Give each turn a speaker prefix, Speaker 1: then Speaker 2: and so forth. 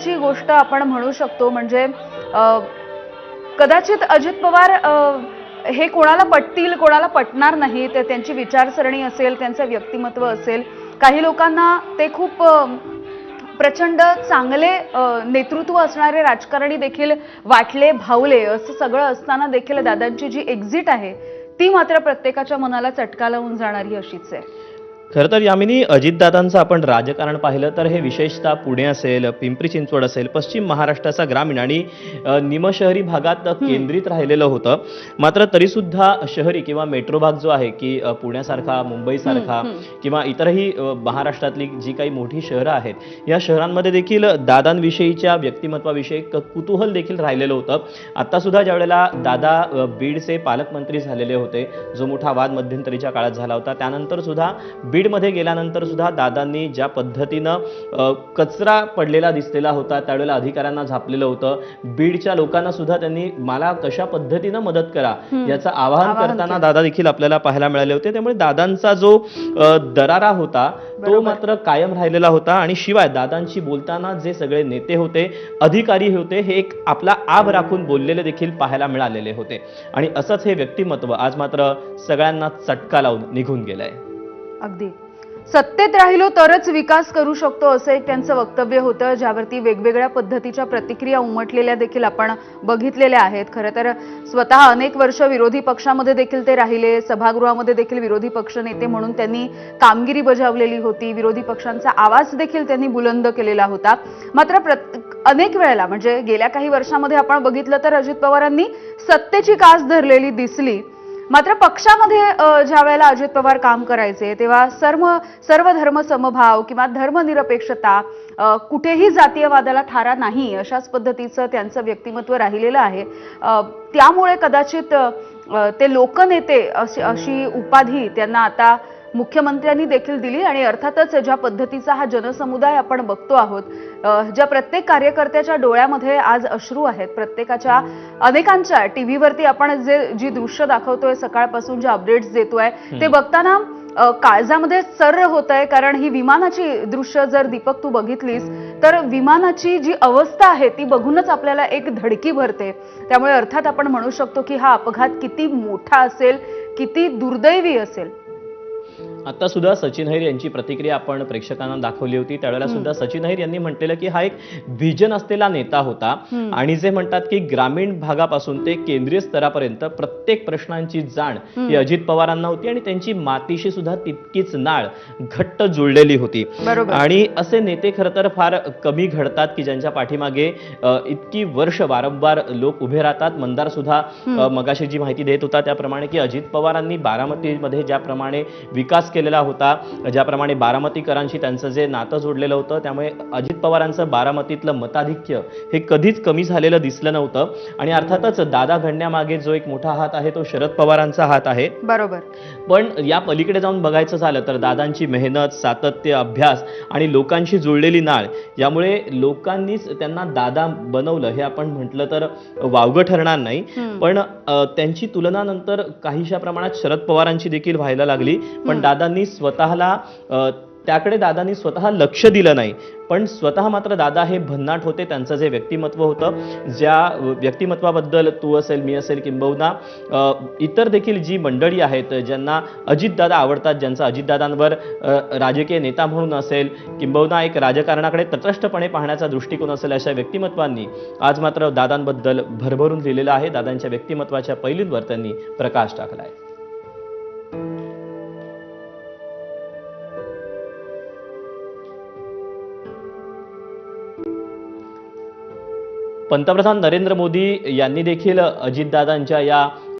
Speaker 1: ची गोष्ट आपण म्हणू शकतो म्हणजे कदाचित अजित पवार हे कोणाला पटतील कोणाला पटणार नाही ते त्यांची विचारसरणी असेल त्यांचं व्यक्तिमत्व असेल काही लोकांना ते खूप प्रचंड चांगले नेतृत्व असणारे राजकारणी देखील वाटले भावले असं सगळं असताना देखील दादांची जी एक्झिट आहे ती मात्र प्रत्येकाच्या मनाला चटका लावून जाणारी अशीच आहे।
Speaker 2: खरं तर यामिनी अजितदादांचं आपण राजकारण पाहिलं तर हे विशेषतः पुणे असेल, पिंपरी चिंचवड असेल, पश्चिम महाराष्ट्राचा ग्रामीण आणि निमशहरी भागात केंद्रित राहिलेलं होतं। मात्र तरीसुद्धा शहरी किंवा मेट्रो भाग जो आहे की पुण्यासारखा, मुंबईसारखा किंवा इतरही महाराष्ट्रातली जी काही मोठी शहरं आहेत या शहरांमध्ये देखील दादांविषयीच्या व्यक्तिमत्वाविषयी कुतूहल देखील राहिलेलं होतं। आत्तासुद्धा ज्यावेळेला दादा बीडचे पालकमंत्री झालेले होते, जो मोठा वाद मध्यंतरीच्या काळात झाला होता, त्यानंतर सुद्धा बीडमध्ये गेल्यानंतर सुद्धा दादांनी ज्या पद्धतीनं कचरा पडलेला दिसलेला होता त्यावेळेला अधिकाऱ्यांना झापलेलं होतं, बीडच्या लोकांना सुद्धा त्यांनी मला कशा पद्धतीनं मदत करा याचं आवाहन करताना दादा देखील आपल्याला पाहायला मिळाले होते। त्यामुळे दादांचा जो दरारा होता तो मात्र कायम राहिलेला होता आणि शिवाय दादांशी बोलताना जे सगळे नेते होते, अधिकारी होते, हे एक आपला आब राखून बोललेले देखील पाहायला मिळालेले होते आणि असंच हे व्यक्तिमत्व आज मात्र सगळ्यांना चटका लावून निघून गेलंय।
Speaker 1: अगदी सत्तेत राहिलो तरच विकास करू शकतो असं एक त्यांचं वक्तव्य होतं, ज्यावरती वेगवेगळ्या पद्धतीच्या प्रतिक्रिया उमटलेल्या देखील आपण बघितलेल्या आहेत। खरं तर स्वतः अनेक वर्ष विरोधी पक्षामध्ये देखील ते राहिले, सभागृहामध्ये देखील विरोधी पक्ष नेते म्हणून त्यांनी कामगिरी बजावलेली होती, विरोधी पक्षांचा आवाज देखील त्यांनी बुलंद केलेला होता। मात्र अनेक वेळेला म्हणजे गेल्या काही वर्षांमध्ये आपण बघितलं तर अजित पवारांनी सत्तेची कास धरलेली दिसली, मात्र पक्षामध्ये ज्या वेळेला अजित पवार काम करायचे तेव्हा सर्व धर्म समभाव किंवा धर्मनिरपेक्षता, कुठेही जातीयवादाला थारा नाही अशाच पद्धतीचं त्यांचं व्यक्तिमत्व राहिलेलं आहे। त्यामुळे कदाचित ते लोकनेते अशी उपाधी त्यांना आता मुख्यमंत्र्यांनी देखील दिली आणि अर्थातच ज्या पद्धतीचा हा जनसमुदाय आपण बघतो आहोत, ज्या प्रत्येक कार्यकर्त्याच्या डोळ्यामध्ये आज अश्रू आहेत, प्रत्येकाच्या अनेकांच्या टीव्हीवरती आपण जी दृश्य दाखवतोय सकाळपासून जे अपडेट्स देतोय ते बघताना काळजामध्ये सर्र होत आहे। कारण ही विमानाची दृश्य जर दीपक तू बघितलीस तर विमानाची जी अवस्था आहे ती बघूनच आपल्याला एक धडकी भरते। त्यामुळे अर्थात आपण म्हणू शकतो की हा अपघात किती मोठा असेल, किती दुर्दैवी असेल।
Speaker 2: आता सुद्धा सचिन हैर यांची प्रतिक्रिया आपण प्रेक्षकांना दाखवली होती, त्यावेळेला सुद्धा सचिन हैर यांनी म्हटलेलं की हा एक व्हिजन असलेला नेता होता आणि जे म्हणतात की ग्रामीण भागापासून ते केंद्रीय स्तरापर्यंत प्रत्येक प्रश्नांची जाण ही अजित पवारांना होती आणि त्यांची मातीशी सुद्धा तितकीच नाळ घट्ट जुळलेली होती। आणि असे नेते खरं तर फार कमी घडतात की ज्यांच्या पाठीमागे इतकी वर्ष वारंवार लोक उभे राहतात। मंदार सुद्धा मगाशी जी माहिती देत होता त्याप्रमाणे की अजित पवारांनी बारामतीमध्ये ज्याप्रमाणे विकास केलेला होता, ज्याप्रमाणे बारामतीकरांशी त्यांचं जे नातं जोडलेलं होतं, त्यामुळे अजित पवारांचं बारामतीतलं मताधिक्य हे कधीच कमी झालेलं दिसलं नव्हतं। आणि अर्थातच दादा घडण्यामागे जो एक मोठा हात आहे तो शरद पवारांचा हात आहे, बरोबर। पण या पलीकडे जाऊन बघायचं झालं तर दादांची मेहनत, सातत्य, अभ्यास आणि लोकांशी जुळलेली नाळ यामुळे लोकांनीच त्यांना दादा बनवलं हे आपण म्हटलं तर वावगं ठरणार नाही। पण त्यांची तुलना नंतर काहीशा प्रमाणात शरद पवारांची देखील व्हायला लागली, पण दादांनी स्वतः लक्ष दिलं नाही। पण स्वतः मात्र दादा हे भन्नाट होते, त्यांचं जे व्यक्तिमत्व होतं, ज्या व्यक्तिमत्वाबद्दल तू असेल, मी असेल, किंबहुना इतर देखील जी मंडळी आहेत ज्यांना अजितदादा आवडतात, ज्यांचा अजितदादांवर राजकीय नेता म्हणून असेल किंबहुना एक राजकारणाकडे तटस्थपणे पाहण्याचा दृष्टिकोन असेल, अशा व्यक्तिमत्वांनी आज मात्र दादांबद्दल भरभरून लिहिलेलं आहे। दादांच्या व्यक्तिमत्वाच्या पैलूंवर त्यांनी प्रकाश टाकला आहे। पंतप्रधान नरेंद्र मोदी यांनी देखील अजितदादांच्या या